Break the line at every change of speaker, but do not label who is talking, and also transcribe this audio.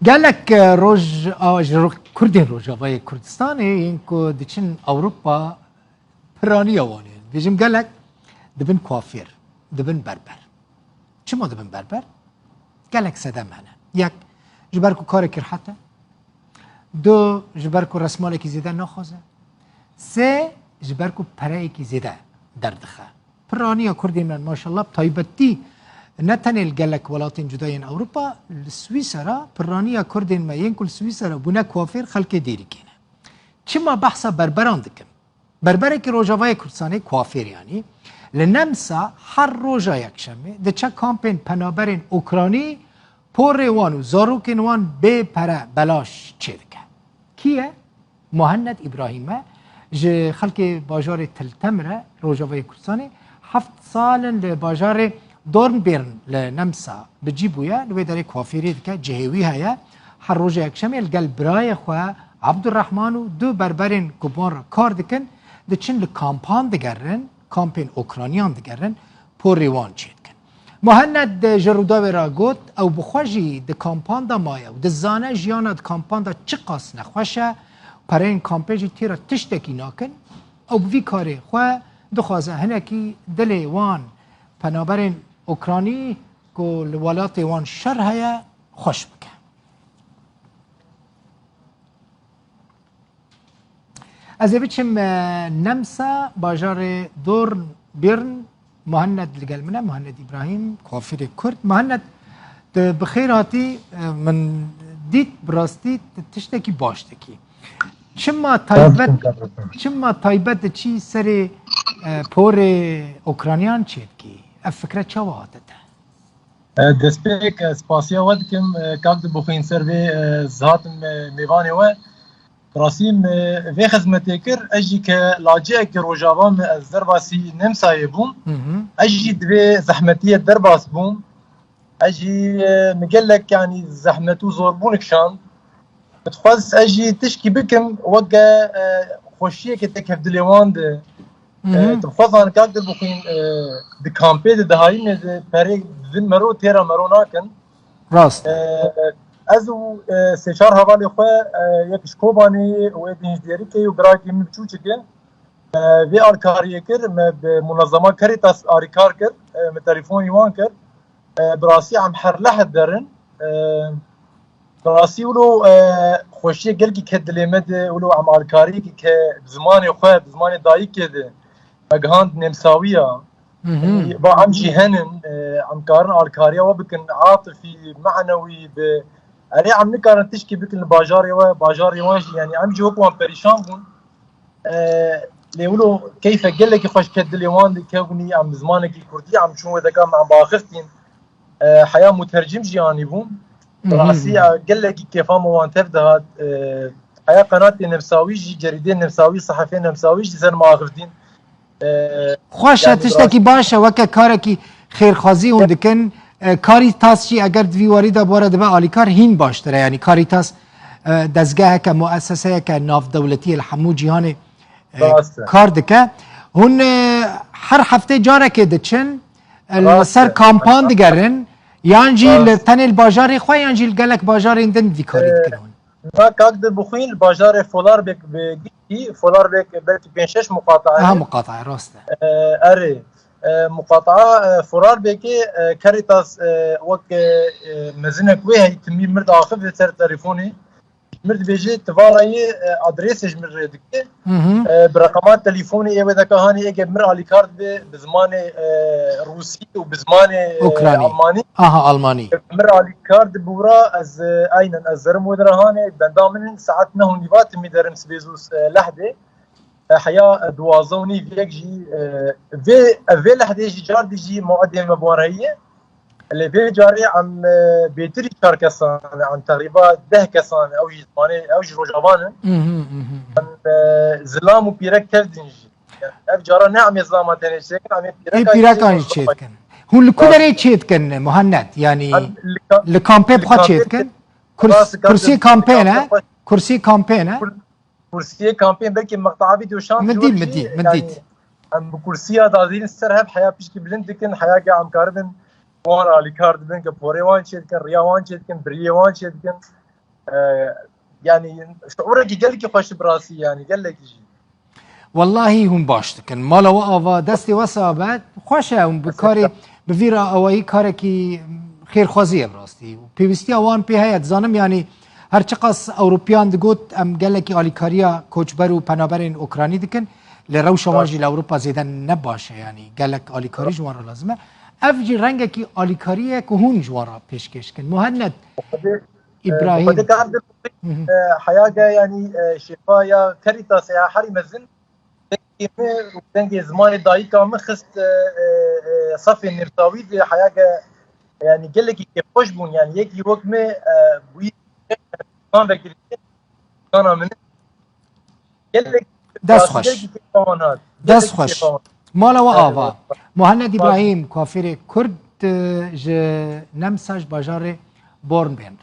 قالك روج كردين روجافاي كردستاني ينكو ديشن أوروبا برانيا واني بيجم قالك دبن كوافير دبن بربر چما دبن بربر؟ قالك سدام هنا يك جبركو كارك حتى دو جبركو رسمالك زيادة نخوزه سه جبركو پرایکی زیده دردخه پرانیا کردی من ماشاءالله بطایبتی نتنه الگلک ولاتین جداین اوروپا سویسرا پرانیا کردین ما ینکل سویسرا بونه کوافیر خلک دیری کنه چما بحثا بربران دکن بربره که روجاوای کردستانی کوافیر یعنی لنمسا هر روجا یک شمه ده چه کامپین پنابرین اوکرانی پر وانو زاروکن وان به پره بلاش چه دکه کیه؟ مهند ابراهیمه ج خلق باجار تلتمره روجاوای کردستانی 7 سال لباجار دورنبیرن لنمسا بجيبويا لوي داري كوافيري دكا جهوي هيا هر روز يكشمي القل براي خو عبد الرحمن و دو بربرين كوبار كار دكن دچن لكامبان دگرن كامبين اوكرانيان دگرن پور ريوان چيدكن مهند جرودا ورا گوت او بخوجي د كامبان دا مايا و د زانه جيانا د كامبان دا چقاس نخوشه پرین کامپیجی تیرا تشتکی ناکن او بوی کاری خواه دخوازه هنکی دل وان پنابرین اوکرانی که لولات وان شر هیا خوش بکن از بیچم نمسا باجار دور بیرن مهند لگل منه مهند ابراهیم کوافیر کرد مهند بخیر هاتی من دید براستی تشتکی باشتکی چما تایبت چی سر پور اوکرانیان چید کی افکر چه واتته
دسپیک سپاسیا ودکم کاغد بخین سر و زهاتم میوانی و راسیم و خدمتی کر اجی که لاجه که روجاوام از درباسی نمسایه بوم اجی دوی زحمتی درباس بوم اجی مگلک یعنی زحمتو زور بونکشان بتخواست اجي تشكي بكم وقا خوشيه كتك دليوان ده تبخواست انا كاك بخين دي كامبي ده هاي ده بري ذن مرو تيرا مرو ناكن
راست
ازو سيشار هوالي خو يك شكوباني ويدينج ديريكي وبراكي مبچوچكه في اركاريه كر بمنظمه كاريتاس اريكار كر من يوان كر براسي عم حر لحد درن راسي ولو خوشي قلقي كدليمد ولو عم اركاري ك بزمان خو بزمان دايك كده اجهاند نمساويه با عم جهنن عم كارن اركاريا وبكن عاطفي معنوي ب علي عم نكارن تشكي بكن الباجاري وباجاري واش يعني عم جوك وان بريشان بون ليولو كيف قلقي خوش كدليوان كوني عم زمانك كردي عم شو ذاك عم باخختين حياه مترجم جياني بون راسي قال لك كيف ما تبدا حياه قناه نمساوي جريده نمساوي صحفيه نمساوي زين ما اخذين
خوش يعني تشتكي باشا وكا كاركي خير خازي وندكن كاريتاس شي اگر دوی وارد بارد به آلیکار هین باشتره یعنی کاریتاس دزگاه که مؤسسه که ناف دولتی الحمو جهان کار دکه هون هر هفته جاره که دچن سر کامپان دگرن یانجی لتن الباجار خواه یانجی لگلک باجار اندن دیکاری دکنون
ما كاقدر بخوين الباجار فولار بك بيجي فولار بك بين 6 مقاطعه
مقاطعه راسته
اري مقاطعه فولار بك كاريتاس وك مزنك وهي تمي مرد اخف سر تليفوني مرد بيجي تفاراي ادريسج من ردك برقمات تليفوني اي وذاك هاني اجي مر على كارد بزمان روسي وبزمان
الماني الماني
مر على كارد بورا از اين ازرم ودرهاني بندامن ساعتنا هنيفات ميدرم سبيزوس لحده حياه دوازوني فيجي في لحده جار ديجي مقدمه مباريه اللي في جاري عم بيتري شاركسان عن تقريبا 10 كسان او جزماني او جروجابان زلام وبيرك كردنجي اف جارا نعم زلام تنشك عم
بيرك كان يشيتكن هو الكدري يشيتكن مهند يعني الكامبين بخا يشيتكن كرسي كامبين كرسي كامبين
كرسي كامبين بلكي مقطع فيديو شان
مديد
عم بكرسي دازين السرهب حياه بشكي بلندكن حياه عم كاردن وان على كارد بنك بوري وان شيدكن ريا وان شيدكن بريه وان شيدكن يعني شعورك قال لك خوش براسي يعني قال لك شيء
والله هم باش دکن مالا و آوا دستی وسابت خوشه هم بکاری بویرا اوایی کاری که خیر خوازیه براستی و پیوستی اوان پی هیت زانم یعنی هر چقاس اوروپیان دگوت ام گلکی آلیکاریا کوچبر و پنابرین اوکرانی دکن لروش وانجی لاوروپا زیدن نباشه یعنی گلک آلیکاری جوارا لازمه افجی رنگ کی آلیکاریه که هون جوارا پیشکش کن مهند ابراهيم
وخدك عبد حياة يعني شفايا كاريتاس يا حري مزن دنجي زمان دايكا مخست صفي النرتاوي حياة يعني قال لك كيف خوش بون يعني يجي وقت ما بوي كان بكري كان من قال لك
دست خوش دست خوش مالا و آوا مهند ابراهيم كافر كرد ج نمساج باجار بورن بين